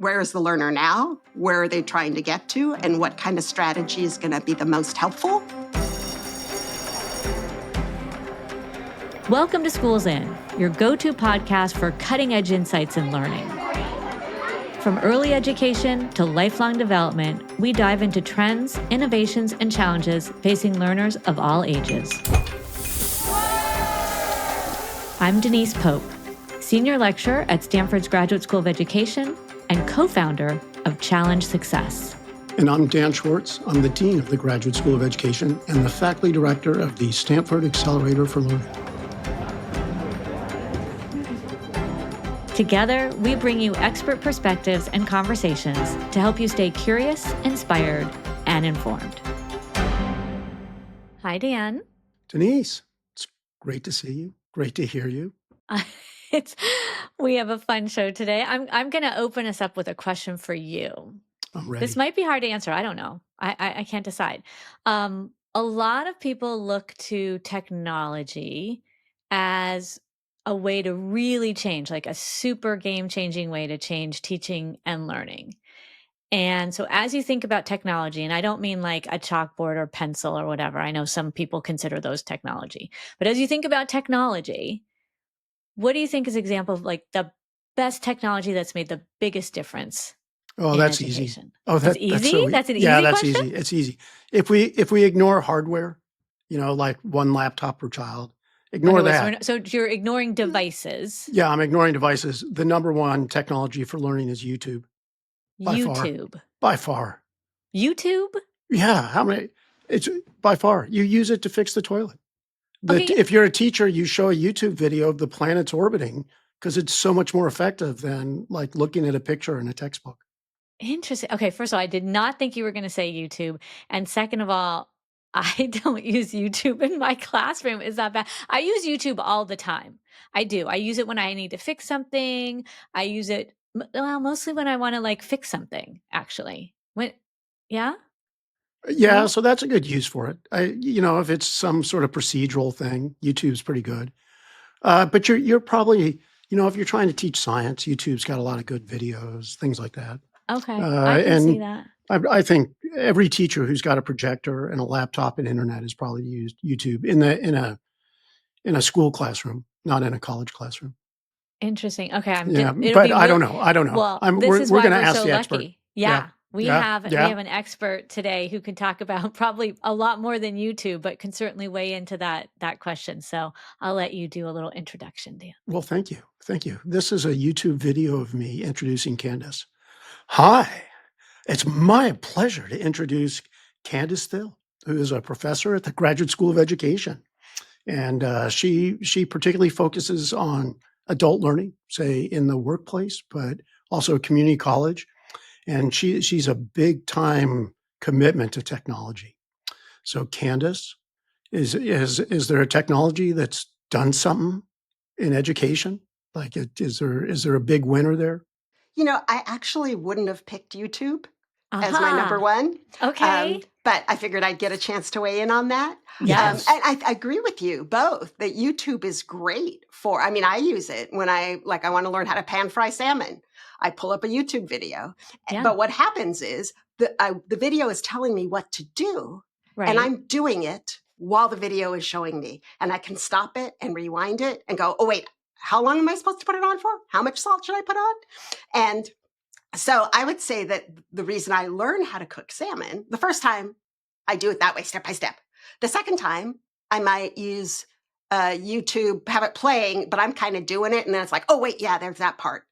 where is the learner now? Where are they trying to get to? And what kind of strategy is going to be the most helpful? Welcome to Schools In, your go-to podcast for cutting-edge insights in learning. From early education to lifelong development, we dive into trends, innovations, and challenges facing learners of all ages. I'm Denise Pope, Senior Lecturer at Stanford's Graduate School of Education and co-founder of Challenge Success. And I'm Dan Schwartz. I'm the Dean of the Graduate School of Education and the Faculty Director of the Stanford Accelerator for Learning. Together, we bring you expert perspectives and conversations to help you stay curious, inspired, and informed. Hi, Dan. Denise, it's great to see you. Great to hear you. We have a fun show today. I'm going to open us up with a question for you. I'm ready. This might be hard to answer. I don't know. I can't decide. A lot of people look to technology as a way to really change, like a super game-changing way to change teaching and learning. And so as you think about technology, and I don't mean like a chalkboard or pencil or whatever, I know some people consider those technology, but as you think about technology, what do you think is an example of like the best technology that's made the biggest difference? Oh, that's education? Easy. Oh, that's easy? That's, so that's an easy Yeah, that's question? easy. It's easy. If we ignore hardware, like one laptop per child, ignore that. So you're ignoring devices. Yeah, I'm ignoring devices. The number one technology for learning is YouTube. By far. YouTube? Yeah. How many? It's by far. You use it to fix the toilet. Okay. If you're a teacher, you show a YouTube video of the planets orbiting because it's so much more effective than like looking at a picture in a textbook. Interesting. Okay, first of all, I did not think you were going to say YouTube. And second of all, I don't use YouTube in my classroom. Is that bad? I use YouTube all the time. I do. I use it when I need to fix something. I use it, mostly when I want to like fix something, actually. Yeah? Yeah, so that's a good use for it. If it's some sort of procedural thing, YouTube's pretty good. But you're probably, if you're trying to teach science, YouTube's got a lot of good videos, things like that. Okay, I can see that. I think every teacher who's got a projector and a laptop and internet has probably used YouTube in a school classroom, not in a college classroom. Interesting. Okay, I don't know. Well, we're going to ask the expert. Lucky. Yeah. We have an expert today who can talk about probably a lot more than YouTube, but can certainly weigh into that question. So I'll let you do a little introduction, Dan. Well, thank you. Thank you. This is a YouTube video of me introducing Candace. Hi, it's my pleasure to introduce Candace Thille, who is a professor at the Graduate School of Education. And she particularly focuses on adult learning, say in the workplace, but also community college. And she's a big time commitment to technology. So Candace, is there a technology that's done something in education? Like, is there a big winner there? I actually wouldn't have picked YouTube as my number one. Okay. But I figured I'd get a chance to weigh in on that. Yes. And I agree with you both that YouTube is great I use it when I want to learn how to pan fry salmon. I pull up a YouTube video. Yeah. But what happens is the video is telling me what to do. Right. And I'm doing it while the video is showing me. And I can stop it and rewind it and go, oh, wait, how long am I supposed to put it on for? How much salt should I put on? And so I would say that the reason I learn how to cook salmon, the first time I do it that way, step by step. The second time I might use YouTube, have it playing, but I'm kind of doing it. And then it's like, oh, wait, yeah, there's that part.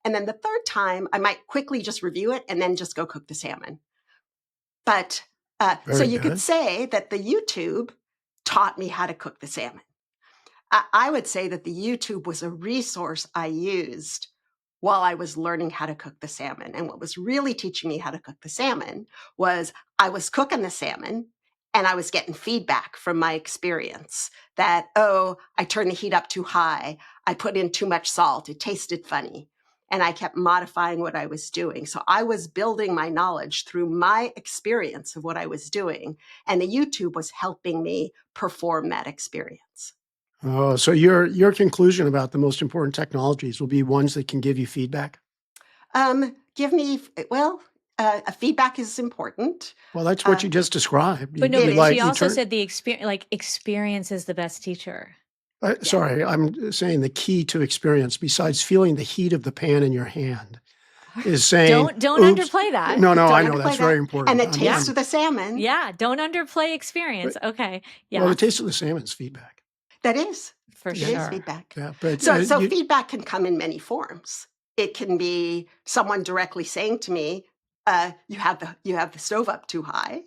And then the third time I might quickly just review it and then just go cook the salmon. But so you could say that the YouTube taught me how to cook the salmon. I would say that the YouTube was a resource I used while I was learning how to cook the salmon. And what was really teaching me how to cook the salmon was I was cooking the salmon and I was getting feedback from my experience that, oh, I turned the heat up too high. I put in too much salt. It tasted funny. And I kept modifying what I was doing. So I was building my knowledge through my experience of what I was doing. And the YouTube was helping me perform that experience. Oh, so your conclusion about the most important technologies will be ones that can give you feedback? give me, feedback is important. Well, that's what you just described. But no, You but she also said the experience is the best teacher. Sorry, I'm saying the key to experience, besides feeling the heat of the pan in your hand, is saying, don't underplay that. No, Don't I know that's very important. And the taste of the salmon. Yeah, don't underplay experience. Okay. Yeah. Well, the taste of the salmon is feedback. That is. For sure. It is feedback. Yeah, but so feedback can come in many forms. It can be someone directly saying to me, you have the stove up too high.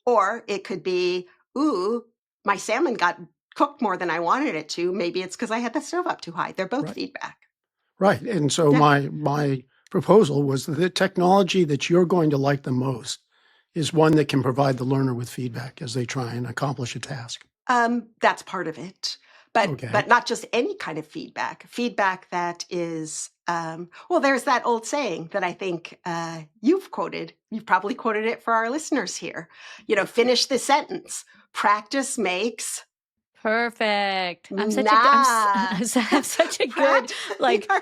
Or it could be, ooh, my salmon got cooked more than I wanted it to. Maybe it's because I had the stove up too high. They're both feedback. Right. And so my proposal was that the technology that you're going to like the most is one that can provide the learner with feedback as they try and accomplish a task. That's part of it. But not just any kind of feedback. Feedback that is, there's that old saying that I think you've quoted. You've probably quoted it for our listeners here. Finish the sentence. Practice makes perfect. I'm such a good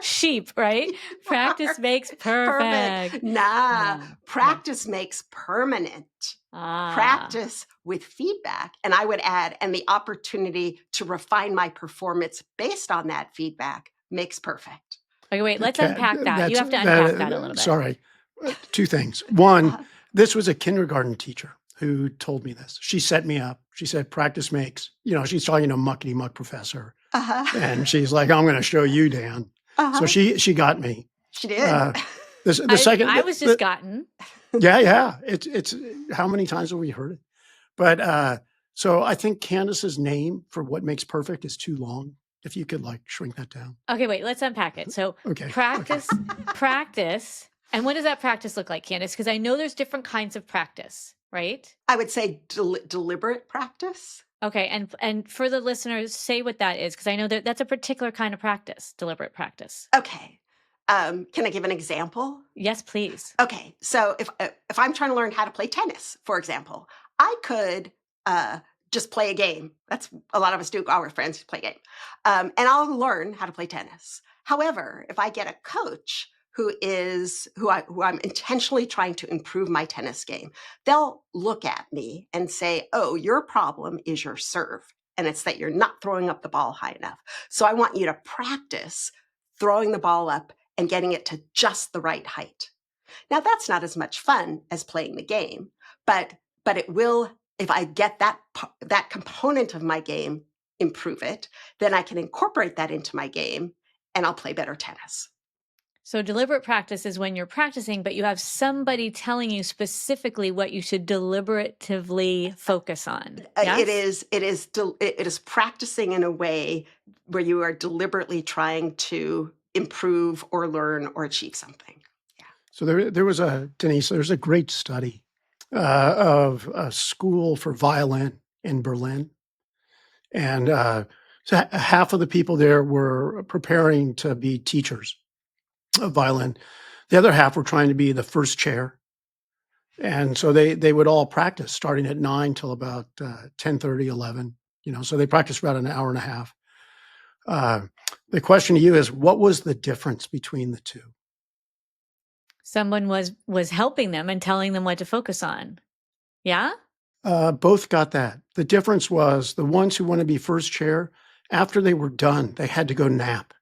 sheep, right? Practice makes perfect. Practice makes permanent. Practice with feedback. And I would add, and the opportunity to refine my performance based on that feedback makes perfect. Okay, wait, let's unpack that. You have to unpack that a little bit. Sorry. Two things. One, this was a kindergarten teacher who told me this. She set me up. She said, practice makes, she's talking to a muckety-muck professor. And she's like, I'm going to show you, Dan. So she got me. She did. The second, I was just gotten. Yeah. It's how many times have we heard it? But so I think Candace's name for what makes perfect is too long. If you could shrink that down. Okay, wait, let's unpack it. So practice. And what does that practice look like, Candace? Because I know there's different kinds of practice, right? I would say deliberate practice. Okay, and for the listeners, say what that is, because I know that's a particular kind of practice, deliberate practice. Okay. Can I give an example? Yes, please. Okay, so if I'm trying to learn how to play tennis, for example, I could just play a game. That's a lot of us do. Our friends play a game, and I'll learn how to play tennis. However, if I get a coach who I'm intentionally trying to improve my tennis game, they'll look at me and say, "Oh, your problem is your serve, and it's that you're not throwing up the ball high enough. So I want you to practice throwing the ball up and getting it to just the right height." Now, that's not as much fun as playing the game, but it will. If I get that component of my game, improve it, then I can incorporate that into my game and I'll play better tennis. So deliberate practice is when you're practicing, but you have somebody telling you specifically what you should deliberatively focus on. Yes? It is practicing in a way where you are deliberately trying to improve or learn or achieve something. Yeah. So there was Denise, there's a great study of a school for violin in Berlin. And so half of the people there were preparing to be teachers of violin. The other half were trying to be the first chair. And so they would all practice starting at 9 till about 10:30, 11. So they practiced for about an hour and a half. The question to you is, what was the difference between the two? Someone was helping them and telling them what to focus on. Yeah? Both got that. The difference was the ones who want to be first chair, after they were done, they had to go nap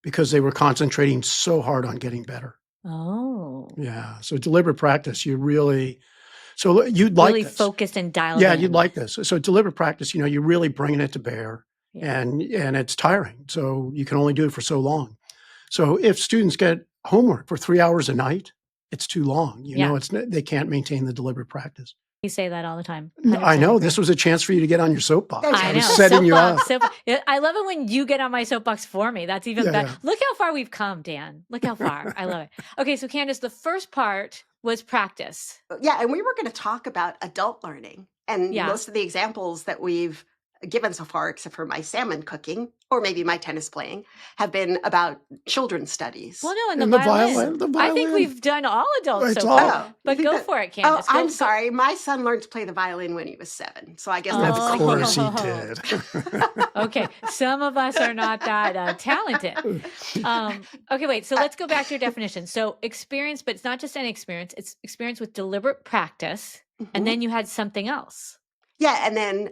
because they were concentrating so hard on getting better. Oh. Yeah. So deliberate practice, you'd like really this. Focused and dialed in. Yeah, you'd like this. So deliberate practice, you're really bringing it to bear. Yeah. And it's tiring. So you can only do it for so long. So if students get homework for 3 hours a night, it's too long. They can't maintain the deliberate practice. You say that all the time. I know. This was a chance for you to get on your soapbox. I was setting you up. I love it when you get on my soapbox for me. That's even better. Yeah. Look how far we've come, Dan. Look how far. I love it. Okay, so Candace, the first part was practice. Yeah, and we were going to talk about adult learning. And most of the examples that we've given so far, except for my salmon cooking or maybe my tennis playing, have been about children's studies. Well, no, and And the violin. I think we've done all adults It's so all- far. But go for it, Oh, Candace. I'm sorry. My son learned to play the violin when he was 7. So I guess that's Of like course he Oh. did. Okay, some of us are not that talented. Okay, wait. So let's go back to your definition. So experience, but it's not just any experience. It's experience with deliberate practice, and then you had something else. Yeah, and then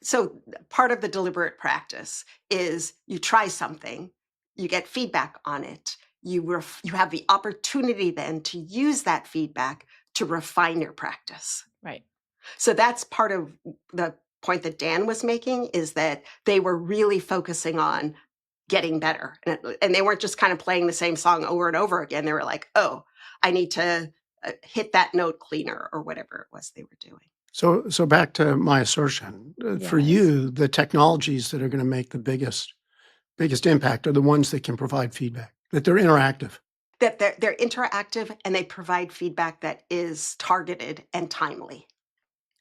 so part of the deliberate practice is you try something, you get feedback on it, you have the opportunity then to use that feedback to refine your practice. Right. So that's part of the point that Dan was making, is that they were really focusing on getting better, and they weren't just kind of playing the same song over and over again. They were like, oh, I need to hit that note cleaner, or whatever it was they were doing. So back to my assertion, for Yes. you, the technologies that are going to make the biggest impact are the ones that can provide feedback, that they're interactive. That they're interactive and they provide feedback that is targeted and timely.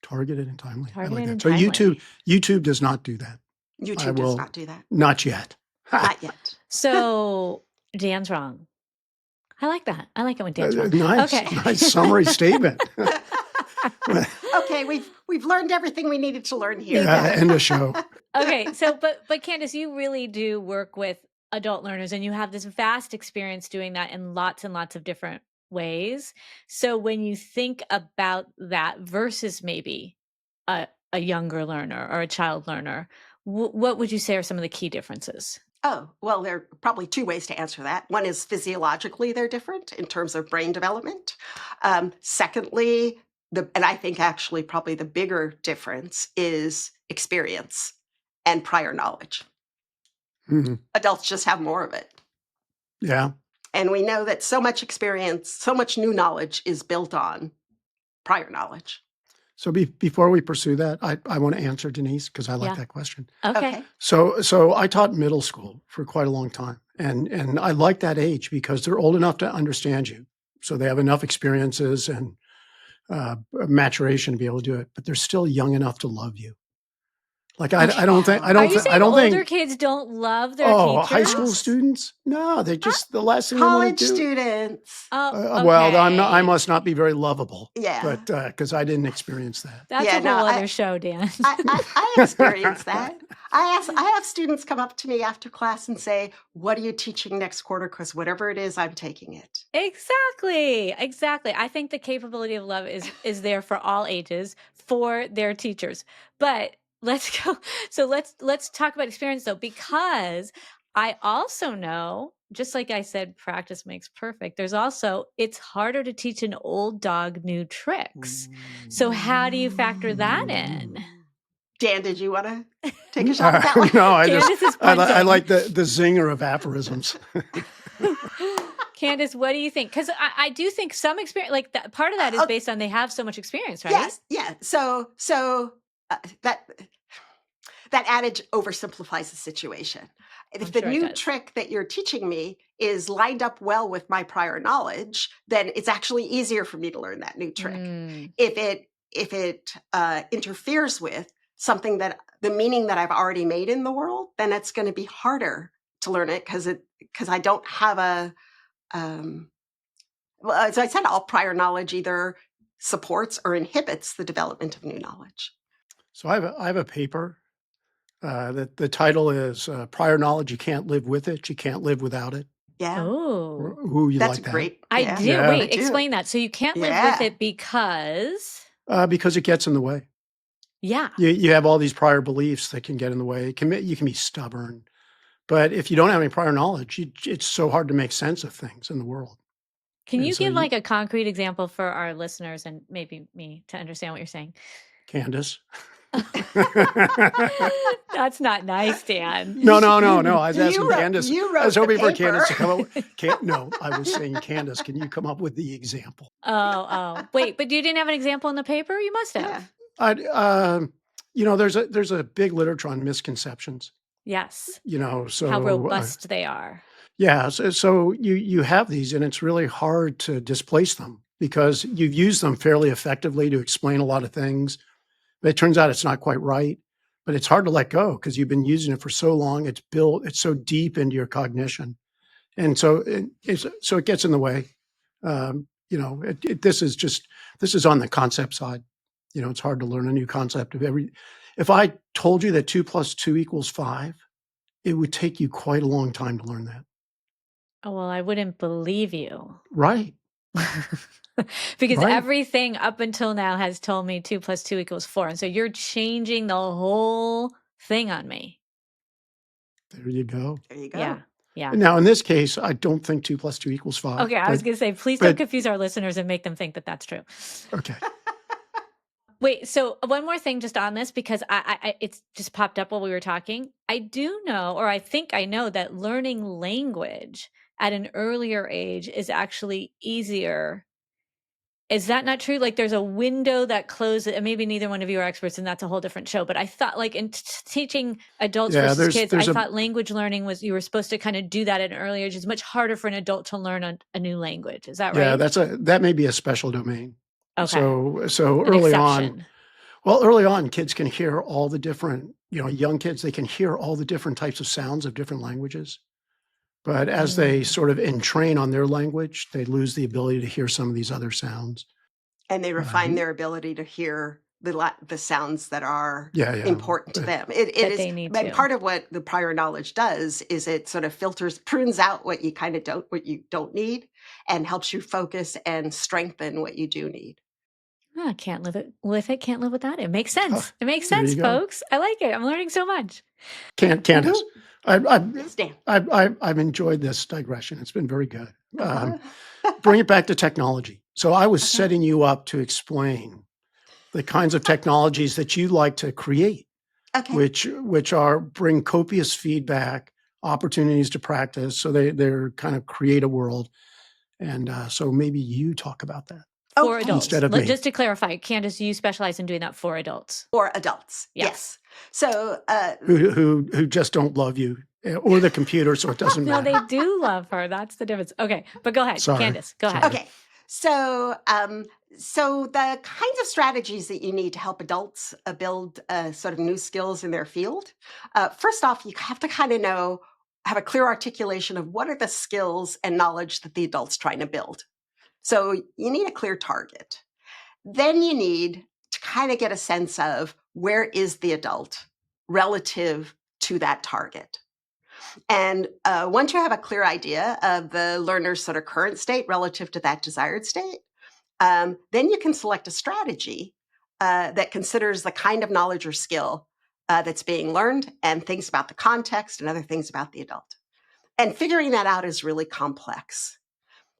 Targeted and timely. I like Targeted that. and So timely. YouTube does not do that. YouTube does not do that. Not yet. Not yet. So Dan's wrong. I like that. I like it when Dan's wrong. Nice, Okay. nice summary statement. Okay, we've learned everything we needed to learn here. Yeah, end of show. Okay, so but Candace, you really do work with adult learners, and you have this vast experience doing that in lots and lots of different ways. So when you think about that versus maybe a younger learner or a child learner, what would you say are some of the key differences? Oh, well, there are probably 2 ways to answer that. One is physiologically they're different in terms of brain development. Secondly, and I think actually probably the bigger difference is experience and prior knowledge. Mhm. Adults just have more of it. Yeah. And we know that so much experience, so much new knowledge is built on prior knowledge. So before we pursue that, I want to answer Denise, because I like Yeah. that question. Okay. So I taught middle school for quite a long time, and I like that age because they're old enough to understand you. So they have enough experiences and maturation to be able to do it, but they're still young enough to love you. Like I don't think Are you saying older kids don't love their teachers? High school students? No, they just the last thing they want College to do. students. Oh, Well, I okay. must not be very lovable. Yeah. But because I didn't experience that. That's Yeah, a no, whole other show, Dan. I experienced that. I have students come up to me after class and say, "What are you teaching next quarter? Because whatever it is, I'm taking it." Exactly. I think the capability of love is there for all ages for their teachers. But let's go. So let's talk about experience though, because I also know, just like I said, practice makes perfect. There's also, it's harder to teach an old dog new tricks. So how do you factor that in? Dan, did you want to take a shot at that one? No, Candace is I punting. like the zinger of aphorisms. Candace, what do you think? Because I do think some experience, like that, part of that is based on they have so much experience, right? Yes, yeah. So that adage oversimplifies the situation. If the new trick that you're teaching me is lined up well with my prior knowledge, then it's actually easier for me to learn that new trick. If it interferes with something that the meaning that I've already made in the world, then it's going to be harder to learn it because I don't have a well, as I said, all prior knowledge either supports or inhibits the development of new knowledge. So I have a paper that the title is "Prior Knowledge. You can't live with it. You can't live without it." Yeah. Oh, Ooh, you That's like that? great. I do. Yeah. Wait, I do. explain that. So you can't live with it because Because it gets in the way. Yeah. You have all these prior beliefs that can get in the way. You can be stubborn, but if you don't have any prior knowledge, it's so hard to make sense of things in the world. Can you give like a concrete example for our listeners and maybe me to understand what you're saying? Candace. That's not nice, Dan. No. I was asking Candace. You wrote I was hoping the for Candace to paper. come up with. No, I was saying, Candace, can you come up with the example? Oh. Wait, but you didn't have an example in the paper? You must have. There's a big literature on misconceptions. Yes. So how robust they are. Yeah. So you have these, and it's really hard to displace them because you've used them fairly effectively to explain a lot of things. But it turns out it's not quite right. but it's hard to let go because you've been using it for so long. It's so deep into your cognition. And so it gets in the way. This is on the concept side. It's hard to learn a new concept if I told you that 2 + 2 = 5, it would take you quite a long time to learn that. Oh, well, I wouldn't believe you. Right. Because Right. everything up until now has told me 2 + 2 = 4. And so you're changing the whole thing on me. There you go. There you go. Yeah. Yeah. Now, in this case, I don't think 2 + 2 = 5. Okay. I was going to say, please don't confuse our listeners and make them think that that's true. Okay. Wait, so one more thing just on this, because it's just popped up while we were talking. I do know, or I think I know, that learning language at an earlier age is actually easier. Is that not true? Like there's a window that closes, and maybe neither one of you are experts, and that's a whole different show. But I thought, like in teaching adults versus kids, I thought language learning you were supposed to kind of do that at an early age. It's much harder for an adult to learn a new language. Is that right? Yeah, that may be a special domain. Okay. So early on, kids can hear all the different, young kids, they can hear all the different types of sounds of different languages. But as they sort of entrain on their language, they lose the ability to hear some of these other sounds. And they refine their ability to hear the sounds that are important to them. It is, they need and to. Part of what the prior knowledge does is it sort of prunes out what you don't need, and helps you focus and strengthen what you do need. I can't live with it. Can't live without it. It makes sense. It makes sense, folks. I like it. I'm learning so much. Candace, Yes, Dan. I've enjoyed this digression. It's been very good. Bring it back to technology. So I was setting you up to explain the kinds of technologies that you like to create, which bring copious feedback, opportunities to practice. So they're kind of create a world. And so maybe you talk about that. For adults. Instead of me. Just to clarify, Candace, you specialize in doing that for adults. For adults, yes. So who just don't love you or the computer, so it doesn't matter. No, they do love her. That's the difference. Okay, but go ahead, Candace. Go ahead. Okay, so the kinds of strategies that you need to help adults build sort of new skills in their field. First off, you have to kind of have a clear articulation of what are the skills and knowledge that the adult's trying to build. So you need a clear target. Then you need to kind of get a sense of where is the adult relative to that target. And once you have a clear idea of the learner's sort of current state relative to that desired state, then you can select a strategy that considers the kind of knowledge or skill that's being learned and thinks about the context and other things about the adult. And figuring that out is really complex.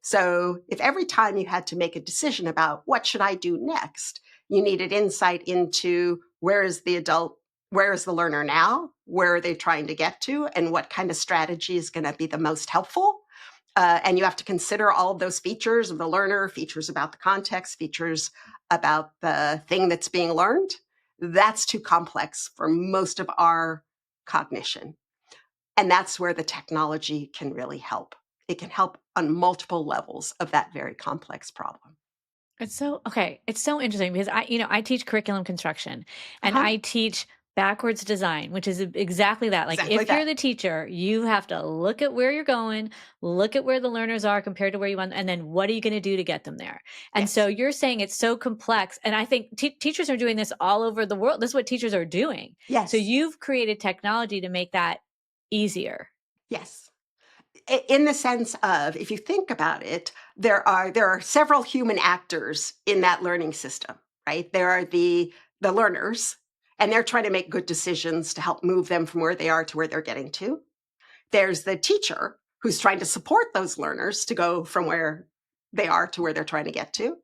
So if every time you had to make a decision about what should I do next, you needed insight into where is the learner now, where are they trying to get to, and what kind of strategy is going to be the most helpful. And you have to consider all of those features of the learner, features about the context, features about the thing that's being learned. That's too complex for most of our cognition. And that's where the technology can really help. It can help on multiple levels of that very complex problem. It's so interesting because I teach curriculum construction and I teach backwards design, which is exactly that. Like if you're the teacher, you have to look at where you're going, look at where the learners are compared to where you want, and then what are you going to do to get them there? And so you're saying it's so complex. And I think teachers are doing this all over the world. This is what teachers are doing. Yes. So you've created technology to make that easier. Yes. In the sense of, if you think about it, there are several human actors in that learning system, right? There are the learners, and they're trying to make good decisions to help move them from where they are to where they're getting to. There's the teacher who's trying to support those learners to go from where they are to where they're trying to get to.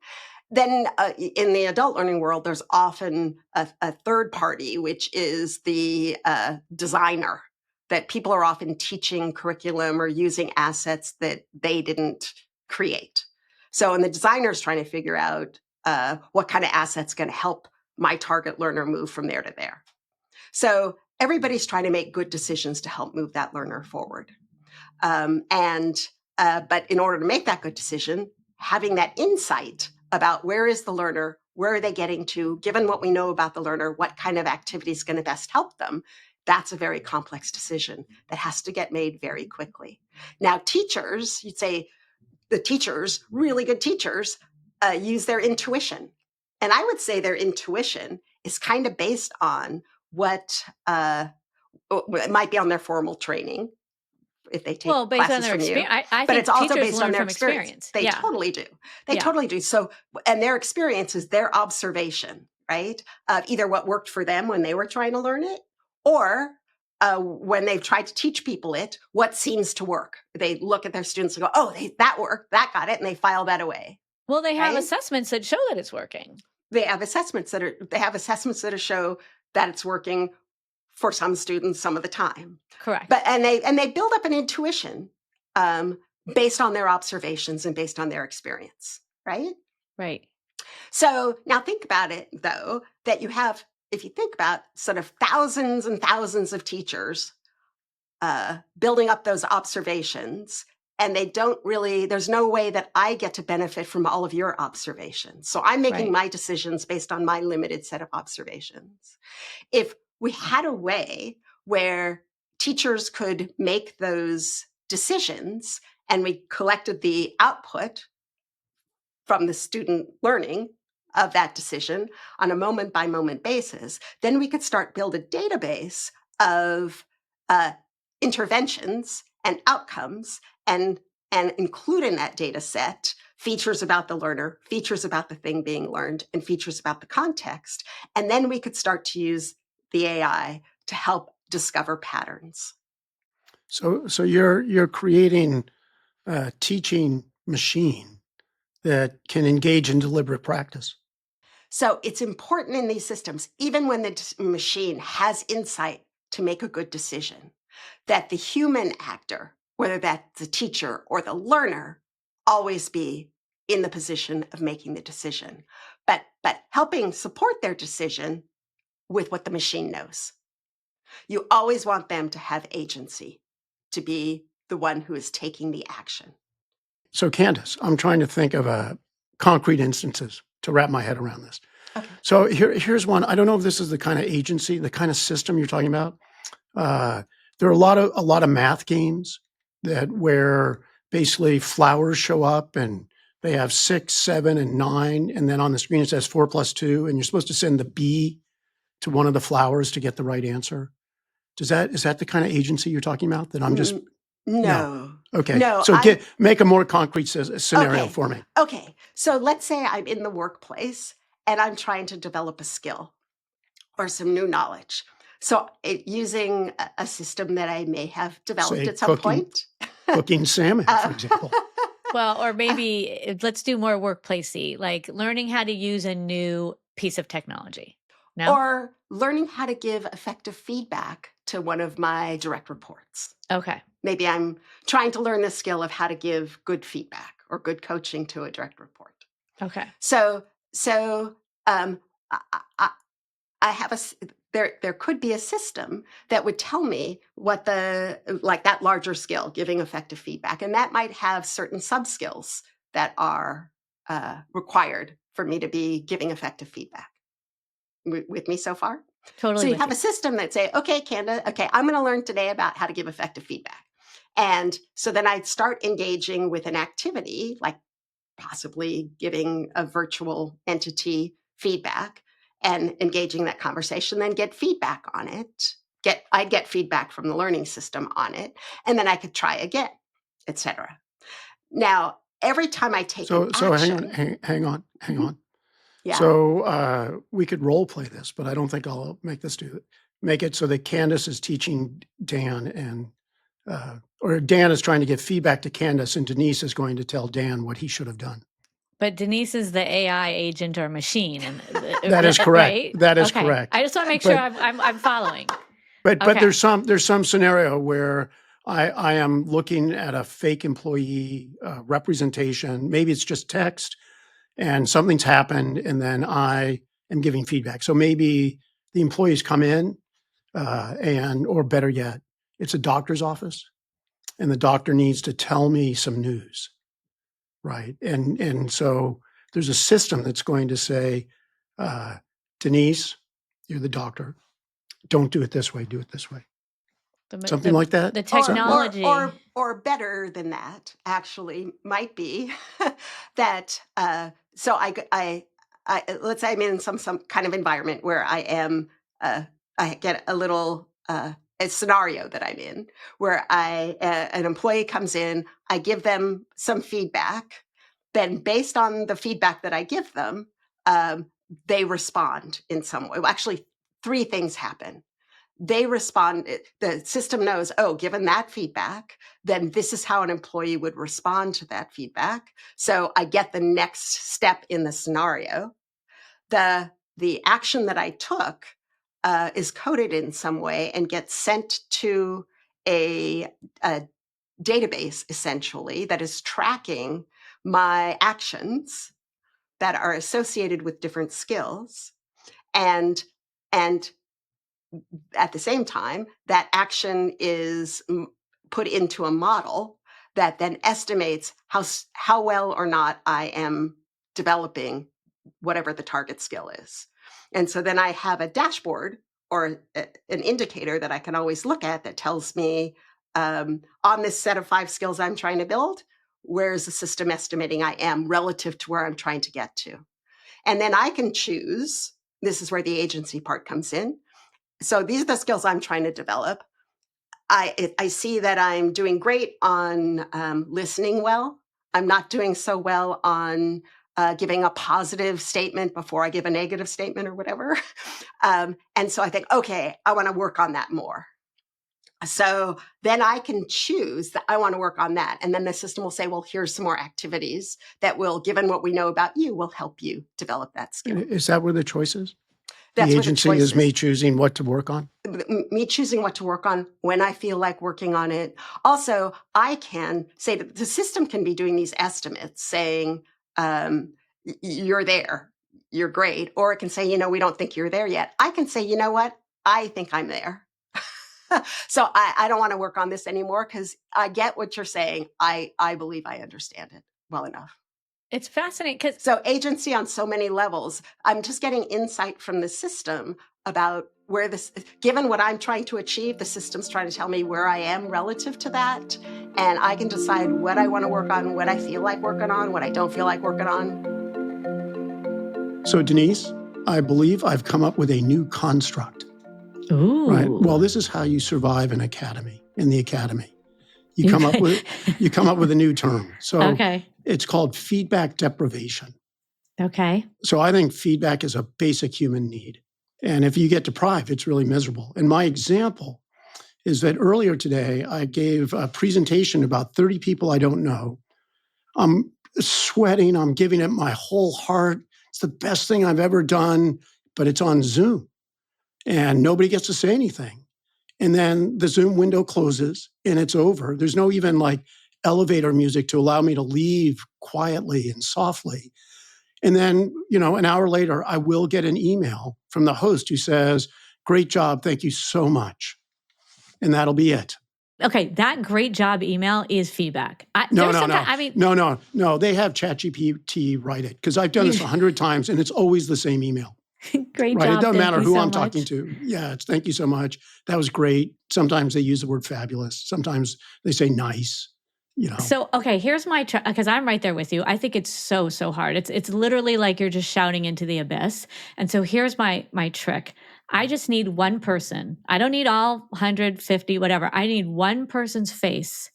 Then in the adult learning world, there's often a third party, which is the designer, that people are often teaching curriculum or using assets that they didn't create. So, and the designer is trying to figure out what kind of asset's going to help my target learner move from there to there. So everybody's trying to make good decisions to help move that learner forward. But in order to make that good decision, having that insight about where is the learner, where are they getting to, given what we know about the learner, what kind of activity is going to best help them? That's a very complex decision that has to get made very quickly. Now, teachers, you'd say the teachers, really good teachers, use their intuition. And I would say their intuition is kind of based on what it might be on their formal training, if they take based on classes their from you, experience, I but think it's also teachers based on learn their from experience. They totally do. They totally do. So, and their experience is their observation, right? Of either what worked for them when they were trying to learn it, or when they've tried to teach people it, what seems to work. They look at their students and go, oh, that worked, that got it, and they file that away. Well, they have assessments that show that it's working. They have assessments that show that it's working for some students some of the time. Correct. But and they build up an intuition based on their observations and based on their experience, right? Right. So now think about it, though, that you have, if you think about sort of thousands and thousands of teachers building up those observations, and they don't really, there's no way that I get to benefit from all of your observations. So I'm making my decisions based on my limited set of observations. If we had a way where teachers could make those decisions and we collected the output from the student learning of that decision on a moment by moment basis, then we could start build a database of interventions and outcomes and include in that data set features about the learner, features about the thing being learned, and features about the context. And then we could start to use the AI to help discover patterns. So you're creating a teaching machine that can engage in deliberate practice. So it's important in these systems, even when the machine has insight to make a good decision, that the human actor, whether that's the teacher or the learner, always be in the position of making the decision, but helping support their decision with what the machine knows. You always want them to have agency, to be the one who is taking the action. So Candace, I'm trying to think of concrete instances to wrap my head around this. Okay. So here's one. I don't know if this is the kind of agency, the kind of system you're talking about. There are a lot of math games where basically flowers show up and they have 6, 7, and 9, and then on the screen it says 4 + 2, and you're supposed to send the B to one of the flowers to get the right answer. Is that the kind of agency you're talking about? That I'm just no. Okay. No. So make a more concrete scenario for me. Okay. So let's say I'm in the workplace and I'm trying to develop a skill or some new knowledge. So using a system that I may have developed at some point. Cooking salmon, for example. Well, or maybe let's do more workplacey, like learning how to use a new piece of technology. No? Or learning how to give effective feedback to one of my direct reports. Okay. Maybe I'm trying to learn the skill of how to give good feedback or good coaching to a direct report. Okay. So I have there could be a system that would tell me what that larger skill, giving effective feedback, and that might have certain sub-skills that are required for me to be giving effective feedback. With me so far? Totally. So you have a system that say, okay, Candace, I'm going to learn today about how to give effective feedback. And so then I'd start engaging with an activity, like possibly giving a virtual entity feedback and engaging that conversation, then get feedback on it. I'd get feedback from the learning system on it, and then I could try again, etc. Now, every time I take an action, hang on. Yeah. So we could role play this, but I don't think I'll make it so that Candace is teaching Dan or Dan is trying to give feedback to Candace, and Denise is going to tell Dan what he should have done. But Denise is the AI agent or machine, and that is correct. Right? That is correct. I just want to make sure I'm following. But there's some scenario where I am looking at a fake employee representation. Maybe it's just text, and something's happened, and then I am giving feedback. So maybe the employees come in, or better yet, it's a doctor's office, and the doctor needs to tell me some news, right? And so there's a system that's going to say, Denise, you're the doctor. Don't do it this way. Do it this way. Something like that. The technology. Or better than that, actually, might be that. So I let's say I'm in some kind of environment where I am. I get a little a scenario that I'm in where an employee comes in. I give them some feedback. Then, based on the feedback that I give them, they respond in some way. Well, actually, three things happen. They respond, the system knows, oh, given that feedback, then this is how an employee would respond to that feedback. So I get the next step in the scenario. The action that I took is coded in some way and gets sent to a database, essentially, that is tracking my actions that are associated with different skills. And at the same time, that action is put into a model that then estimates how well or not I am developing whatever the target skill is. And so then I have a dashboard or an indicator that I can always look at that tells me on this set of 5 skills I'm trying to build, where's the system estimating I am relative to where I'm trying to get to. And then I can choose, this is where the agency part comes in. So these are the skills I'm trying to develop. I see that I'm doing great on listening well. I'm not doing so well on giving a positive statement before I give a negative statement or whatever. And so I think, okay, I want to work on that more. So then I can choose that I want to work on that. And then the system will say, well, here's some more activities that will, given what we know about you, will help you develop that skill. Is that where the choice is? That's the agency is me choosing what to work on? Me choosing what to work on when I feel like working on it. Also, I can say that the system can be doing these estimates saying, you're there, you're great. Or it can say, we don't think you're there yet. I can say, you know what? I think I'm there. So I don't want to work on this anymore because I get what you're saying. I believe I understand it well enough. It's fascinating because so agency on so many levels. I'm just getting insight from the system about where this, given what I'm trying to achieve, the system's trying to tell me where I am relative to that. And I can decide what I want to work on, what I feel like working on, what I don't feel like working on. So Denise, I believe I've come up with a new construct. Ooh. Right. Well, this is how you survive in the academy. You come up with a new term. So okay. It's called feedback deprivation. Okay. So I think feedback is a basic human need. And if you get deprived, it's really miserable. And my example is that earlier today, I gave a presentation about 30 people I don't know. I'm sweating. I'm giving it my whole heart. It's the best thing I've ever done, but it's on Zoom. And nobody gets to say anything. And then the Zoom window closes and it's over. There's no even like elevator music to allow me to leave quietly and softly. And then, an hour later, I will get an email from the host who says, great job. Thank you so much. And that'll be it. Okay. That great job email is feedback. No. They have ChatGPT write it because I've done this 100 times and it's always the same email. Great right. job. It doesn't matter who I'm so talking to. Yeah, it's thank you so much. That was great. Sometimes they use the word fabulous. Sometimes they say nice. So, okay, here's my because I'm right there with you. I think it's so hard. It's literally like you're just shouting into the abyss. And so here's my trick. I just need one person. I don't need all 150, whatever. I need one person's face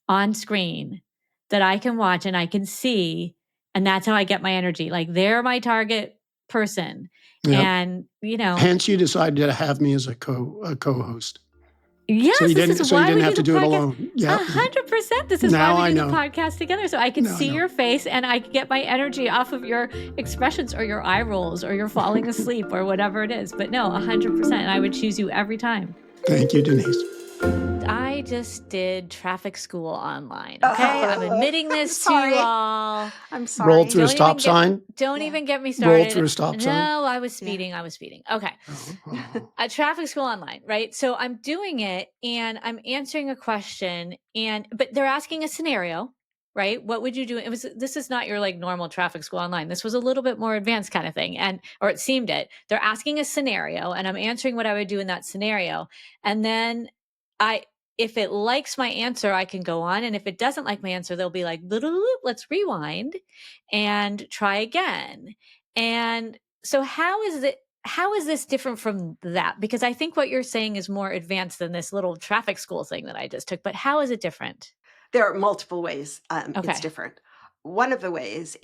on screen that I can watch and I can see. And that's how I get my energy. Like they're my target person. Yep. And, hence you decided to have me as a co-host. Yes, so you this didn't, is so why you didn't we have do to the do it podcast. alone. Yeah, 100%. This is now why we do the podcast together, so I can see your face and I can get my energy off of your expressions or your eye rolls or your falling asleep or whatever it is. But no, 100%. And I would choose you every time. Thank you, Denise. I just did traffic school online. Okay, I'm admitting this to you all. I'm sorry. Rolled through a stop sign. Don't even get me started. Rolled through a stop sign. No, I was speeding. Yeah. I was speeding. Okay, traffic school online, right? So I'm doing it, and I'm answering a question, but they're asking a scenario, right? What would you do? This is not your like normal traffic school online. This was a little bit more advanced kind of thing. Or it seemed it. They're asking a scenario and I'm answering what I would do in that scenario. And then if it likes my answer, I can go on. And if it doesn't like my answer, they'll be like, let's rewind and try again. And so how is this different from that? Because I think what you're saying is more advanced than this little traffic school thing that I just took. But how is it different? There are multiple ways Okay. it's different. One of the ways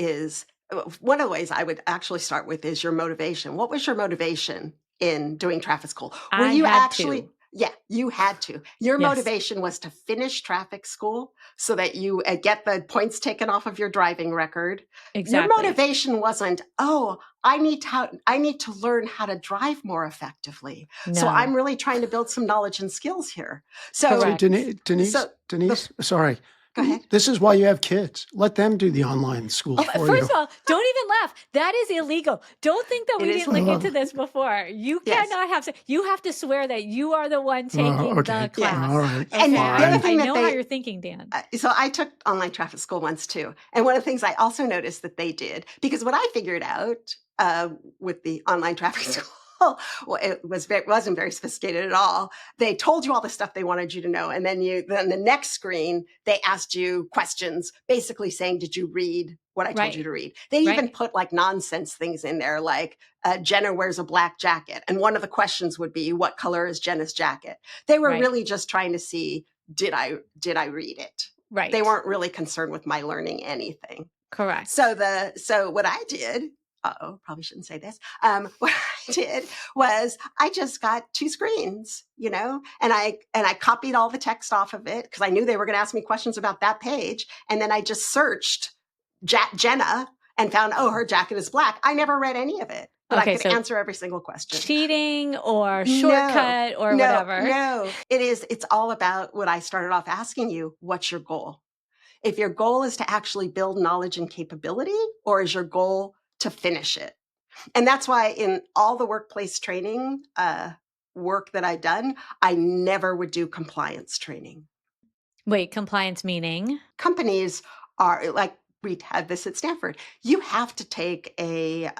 I would actually start with is your motivation. What was your motivation in doing traffic school? Were you actually? Yeah, you had to. Your motivation was to finish traffic school so that you get the points taken off of your driving record. Exactly. Your motivation wasn't, I need to learn how to drive more effectively. No. So I'm really trying to build some knowledge and skills here. So Denise, sorry. Go ahead. This is why you have kids. Let them do the online school for you. First of all, don't even laugh. That is illegal. Don't think that we didn't look into this before. You cannot have to. You have to swear that you are the one taking the class. Yeah. All right. Okay. And the other thing I know how you're thinking, Dan. So I took online traffic school once too. And one of the things I also noticed that they did, because what I figured out with the online traffic school, well, it wasn't very sophisticated at all. They told you all the stuff they wanted you to know. And then the next screen, they asked you questions, basically saying, did you read what I told you to read? They even put like nonsense things in there, like Jenna wears a black jacket. And one of the questions would be, what color is Jenna's jacket? They were really just trying to see, did I read it? Right. They weren't really concerned with my learning anything. Correct. So what I did, probably shouldn't say this. What I did was I just got 2 screens, and I copied all the text off of it because I knew they were going to ask me questions about that page. And then I just searched Jenna and found, her jacket is black. I never read any of it, but I could answer every single question. Cheating or shortcut or whatever. No, it's all about what I started off asking you. What's your goal? If your goal is to actually build knowledge and capability, or is your goal to finish it? And that's why in all the workplace training work that I've done, I never would do compliance training. Wait, compliance meaning? Companies are like, we had this at Stanford. You have to take a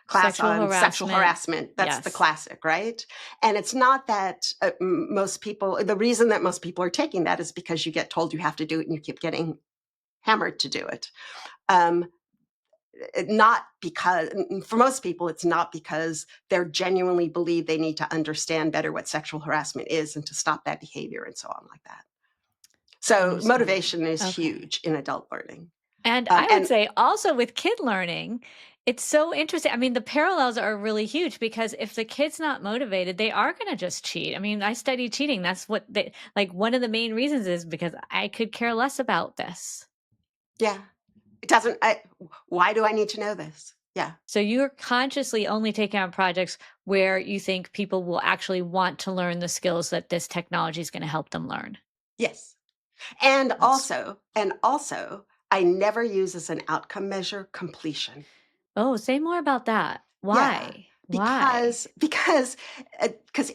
class on sexual harassment. That's the classic, right? And it's not that the reason that most people are taking that is because you get told you have to do it and you keep getting hammered to do it. Not because, for most people, it's not because they genuinely believe they need to understand better what sexual harassment is and to stop that behavior and so on like that. So motivation is huge in adult learning. And I would say also with kid learning, it's so interesting. I mean, the parallels are really huge because if the kid's not motivated, they are going to just cheat. I mean, I studied cheating. That's what one of the main reasons is because I could care less about this. Yeah. It doesn't, why do I need to know this? Yeah. So you're consciously only taking on projects where you think people will actually want to learn the skills that this technology is going to help them learn. Yes. And also, I never use as an outcome measure completion. Oh, say more about that. Why? Yeah, because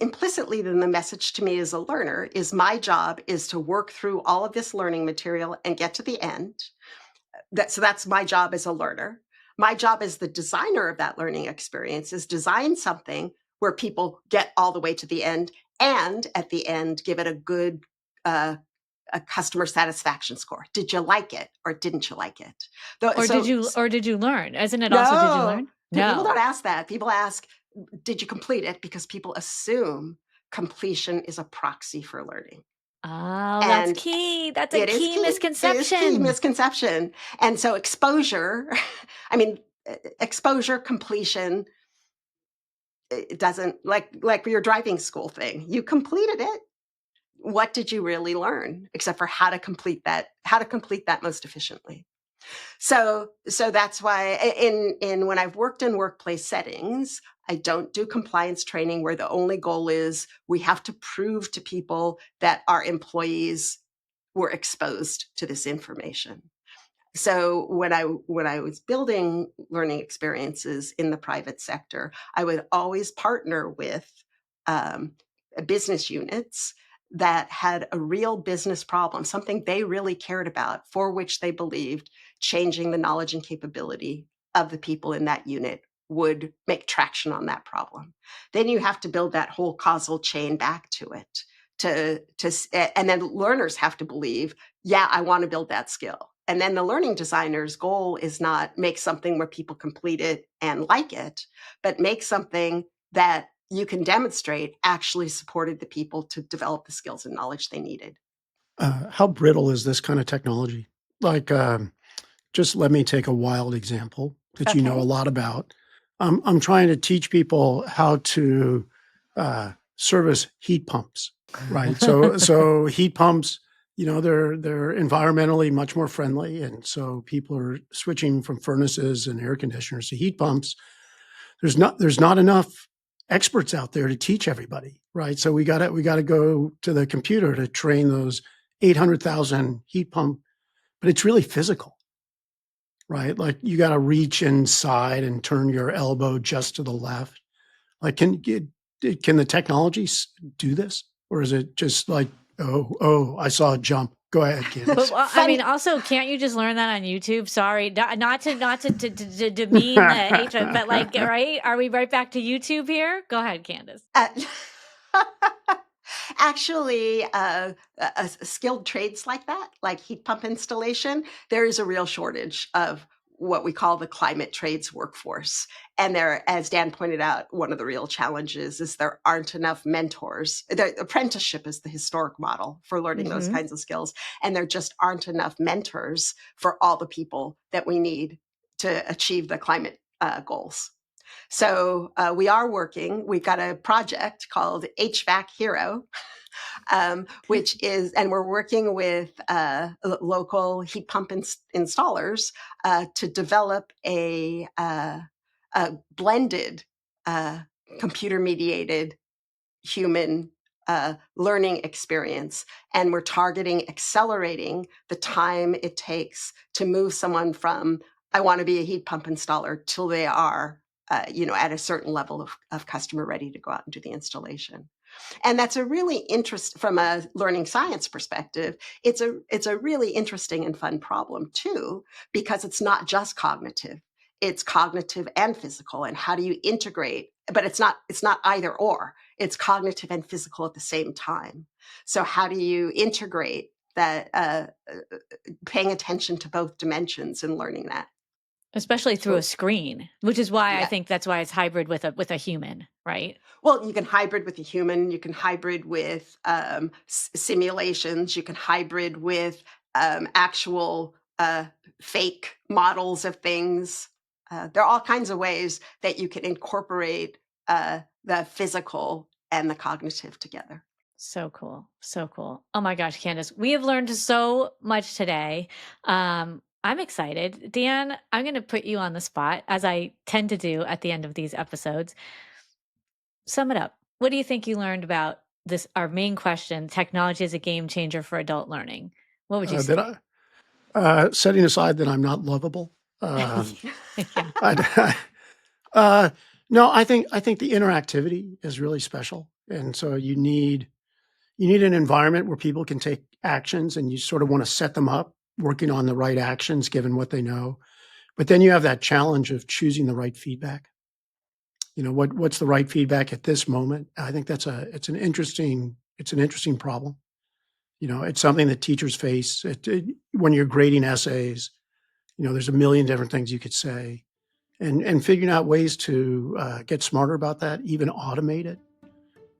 implicitly then the message to me as a learner is my job is to work through all of this learning material and get to the end. So that's my job as a learner. My job as the designer of that learning experience is design something where people get all the way to the end and at the end give it a good a customer satisfaction score. Did you like it or didn't you like it? Did you learn? Isn't it also did you learn? No. People don't ask that. People ask, did you complete it? Because people assume completion is a proxy for learning. Oh, that's key. That's a key misconception. It is key misconception. And so exposure, completion, it doesn't like your driving school thing. You completed it. What did you really learn except for how to complete that most efficiently? So that's why in when I've worked in workplace settings, I don't do compliance training where the only goal is we have to prove to people that our employees were exposed to this information. So when I was building learning experiences in the private sector, I would always partner with business units that had a real business problem, something they really cared about, for which they believed changing the knowledge and capability of the people in that unit would make traction on that problem. Then you have to build that whole causal chain back to it. And then learners have to believe, yeah, I want to build that skill. And then the learning designer's goal is not make something where people complete it and like it, but make something that you can demonstrate actually supported the people to develop the skills and knowledge they needed. How brittle is this kind of technology? Like, just let me take a wild example that you know a lot about. I'm trying to teach people how to service heat pumps, right? So heat pumps, they're environmentally much more friendly, and so people are switching from furnaces and air conditioners to heat pumps. There's not enough experts out there to teach everybody, right? So we got to go to the computer to train those 800,000 heat pump, but it's really physical, right? Like you got to reach inside and turn your elbow just to the left. Like, can the technology do this, or is it just like, oh, I saw a jump? Go ahead, Candace. But, I mean, also, can't you just learn that on YouTube? Sorry, not to demean the HR, but like, right? Are we right back to YouTube here? Go ahead, Candace. Actually, skilled trades like that, like heat pump installation, there is a real shortage of what we call the climate trades workforce. And there, as Dan pointed out, one of the real challenges is there aren't enough mentors. The apprenticeship is the historic model for learning those kinds of skills. And there just aren't enough mentors for all the people that we need to achieve the climate goals. So we've got a project called HVAC Hero, which is, and we're working with local heat pump installers to develop a blended computer-mediated human learning experience. And we're targeting accelerating the time it takes to move someone from, I want to be a heat pump installer, till they are at a certain level of customer ready to go out and do the installation. And that's a really from a learning science perspective, it's a really interesting and fun problem too, because it's not just cognitive, it's cognitive and physical. And how do you integrate? But it's not either or, it's cognitive and physical at the same time. So how do you integrate that, paying attention to both dimensions and learning that? Especially through a screen, which is why I think that's why it's hybrid with a human, right? Well, you can hybrid with a human. You can hybrid with simulations. You can hybrid with actual fake models of things. There are all kinds of ways that you can incorporate the physical and the cognitive together. So cool. So cool. Oh my gosh, Candace, we have learned so much today. I'm excited. Dan, I'm going to put you on the spot, as I tend to do at the end of these episodes. Sum it up. What do you think you learned about this, our main question, technology is a game changer for adult learning? What would you say? Setting aside that I'm not lovable. No, I think the interactivity is really special. And so you need an environment where people can take actions, and you sort of want to set them up working on the right actions given what they know. But then you have that challenge of choosing the right feedback. What's the right feedback at this moment? I think it's an interesting problem. It's something that teachers face when you're grading essays. There's a million different things you could say, and figuring out ways to get smarter about that, even automate it,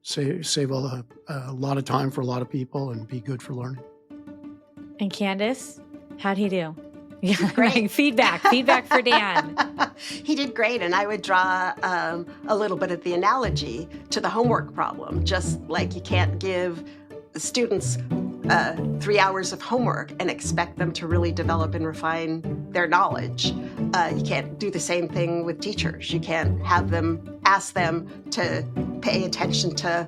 save a lot of time for a lot of people, and be good for learning. And Candace, how'd he do? Yeah, great. Feedback for Dan. He did great, and I would draw a little bit of the analogy to the homework problem. Just like you can't give students 3 hours of homework and expect them to really develop and refine their knowledge. You can't do the same thing with teachers. You can't ask them to pay attention to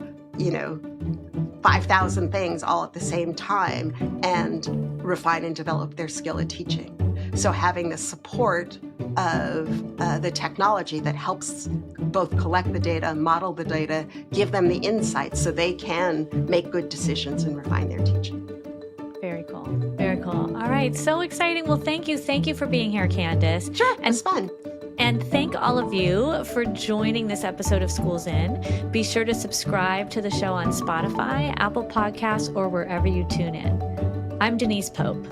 5,000 things all at the same time and refine and develop their skill at teaching. So having the support of the technology that helps both collect the data, model the data, give them the insights so they can make good decisions and refine their teaching. Very cool. Very cool. All right. So exciting. Well, thank you. Thank you for being here, Candace. Sure, it was fun. And thank all of you for joining this episode of Schools In. Be sure to subscribe to the show on Spotify, Apple Podcasts, or wherever you tune in. I'm Denise Pope.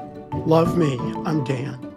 Love me. I'm Dan.